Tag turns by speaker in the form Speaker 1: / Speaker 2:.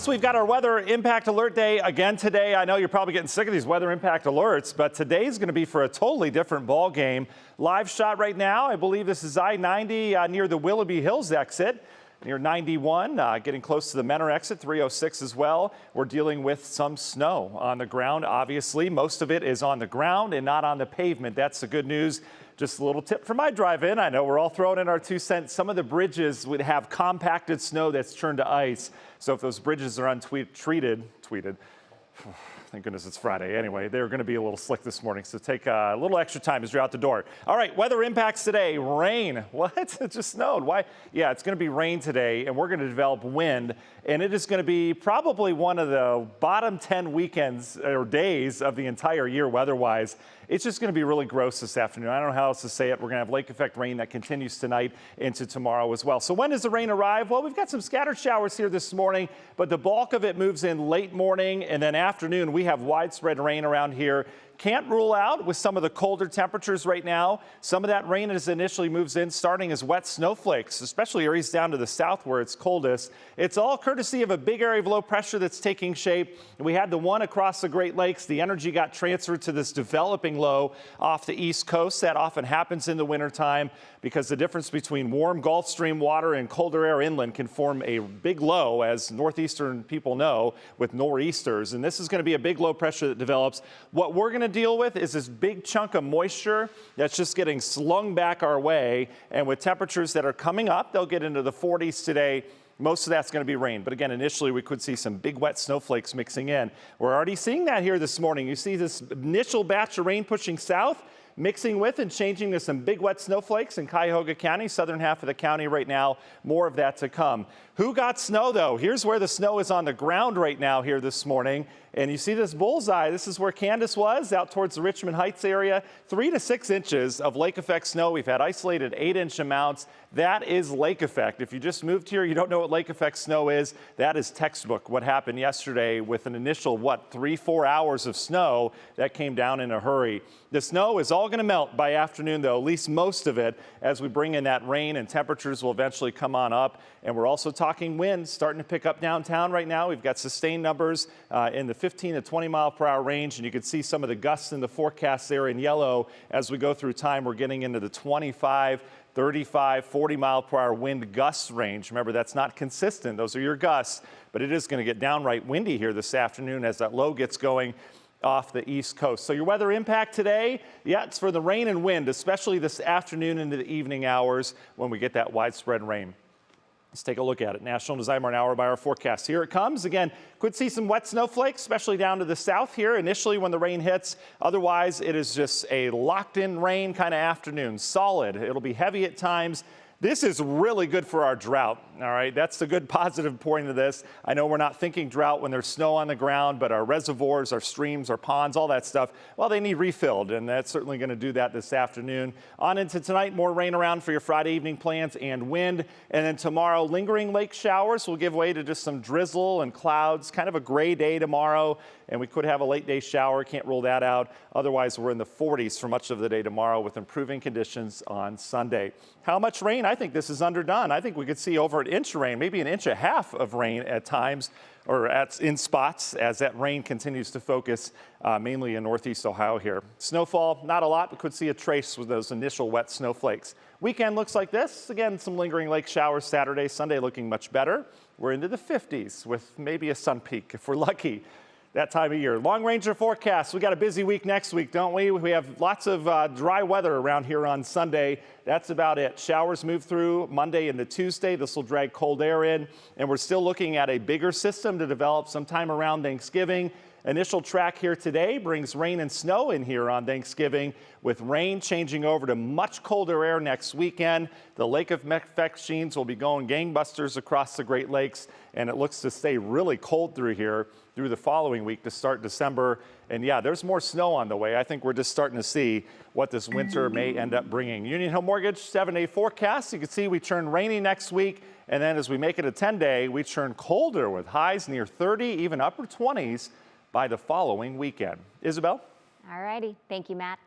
Speaker 1: So we've got our weather impact alert day again today. I know you're probably getting sick of these weather impact alerts, but today's going to be for a totally different ball game. Live shot right now. I believe this is I-90 near the Willoughby Hills exit. Near 91, getting close to the Menor exit, 306 as well. We're dealing with some snow on the ground, obviously. Most of it is on the ground and not on the pavement. That's the good news. Just a little tip for my drive-in. I know we're all throwing in our 2 cents. Some of the bridges would have compacted snow that's turned to ice. So if those bridges are untreated, thank goodness it's Friday. Anyway, they're going to be a little slick this morning, so take a little extra time as you're out the door. All right, weather impacts today. Rain. What? It just snowed. Why? Yeah, it's going to be rain today, and we're going to develop wind, and it is going to be probably one of the bottom 10 weekends or days of the entire year weather-wise. It's just going to be really gross this afternoon. I don't know how else to say it. We're going to have lake effect rain that continues tonight into tomorrow as well. So when does the rain arrive? Well, we've got some scattered showers here this morning, but the bulk of it moves in late morning and then afternoon. We have widespread rain around here. Can't rule out with some of the colder temperatures right now. Some of that rain as initially moves in, starting as wet snowflakes, especially areas down to the south where it's coldest. It's all courtesy of a big area of low pressure that's taking shape. We had the one across the Great Lakes. The energy got transferred to this developing low off the east coast. That often happens in the wintertime because the difference between warm Gulf Stream water and colder air inland can form a big low, as northeastern people know, with nor'easters. And this is going to be a big low pressure that develops. What we're going to deal with is this big chunk of moisture that's just getting slung back our way. And with temperatures that are coming up, they'll get into the 40s today. Most of that's going to be rain. But again, initially we could see some big wet snowflakes mixing in. We're already seeing that here this morning. You see this initial batch of rain pushing south, mixing with and changing to some big wet snowflakes in Cuyahoga County, southern half of the county right now. More of that to come. Who got snow, though? Here's where the snow is on the ground right now here this morning. And you see this bullseye. This is where Candace was, out towards the Richmond Heights area. 3 to 6 inches of lake effect snow. We've had isolated 8-inch amounts. That is lake effect. If you just moved here, you don't know what lake effect snow is. That is textbook what happened yesterday with an initial, 3-4 hours of snow that came down in a hurry. The snow is all going to melt by afternoon, though, at least most of it, as we bring in that rain, and temperatures will eventually come on up. And we're also talking wind starting to pick up downtown right now. We've got sustained numbers in the 15 to 20 mile per hour range, and you can see some of the gusts in the forecast there in yellow. As we go through time, we're getting into the 25, 35, 40 mile per hour wind gust range. Remember, that's not consistent. Those are your gusts, but it is going to get downright windy here this afternoon as that low gets going off the east coast. So your weather impact today, yeah, it's for the rain and wind, especially this afternoon into the evening hours when we get that widespread rain. Let's take a look at it. National Design Hour by our forecast. Here it comes. Again, could see some wet snowflakes, especially down to the south here initially when the rain hits. Otherwise, it is just a locked-in rain kind of afternoon. Solid. It'll be heavy at times. This is really good for our drought, all right? That's the good positive point of this. I know we're not thinking drought when there's snow on the ground, but our reservoirs, our streams, our ponds, all that stuff, well, they need refilled, and that's certainly going to do that this afternoon. On into tonight, more rain around for your Friday evening plans and wind. And then tomorrow, lingering lake showers will give way to just some drizzle and clouds, kind of a gray day tomorrow, and we could have a late day shower. Can't rule that out. Otherwise, we're in the 40s for much of the day tomorrow with improving conditions on Sunday. How much rain? I think this is underdone. I think we could see over an inch of rain, maybe an inch and a half of rain at times, or in spots, as that rain continues to focus mainly in northeast Ohio here. Snowfall, not a lot, but could see a trace with those initial wet snowflakes. Weekend looks like this. Again, some lingering lake showers Saturday, Sunday looking much better. We're into the 50s with maybe a sun peak if we're lucky that time of year. Long Ranger forecast. We got a busy week next week, don't we? We have lots of dry weather around here on Sunday. That's about it. Showers move through Monday into Tuesday. This will drag cold air in, and we're still looking at a bigger system to develop sometime around Thanksgiving. Initial track here today brings rain and snow in here on Thanksgiving, with rain changing over to much colder air next weekend. The lake effect sheens will be going gangbusters across the Great Lakes, and it looks to stay really cold through here through the following week to start December. And yeah, there's more snow on the way. I think we're just starting to see what this winter may end up bringing. Union Home Mortgage 7-day forecast. You can see we turn rainy next week, and then as we make it a 10-day, we turn colder with highs near 30, even upper 20s by the following weekend. Isabel?
Speaker 2: All righty. Thank you, Matt.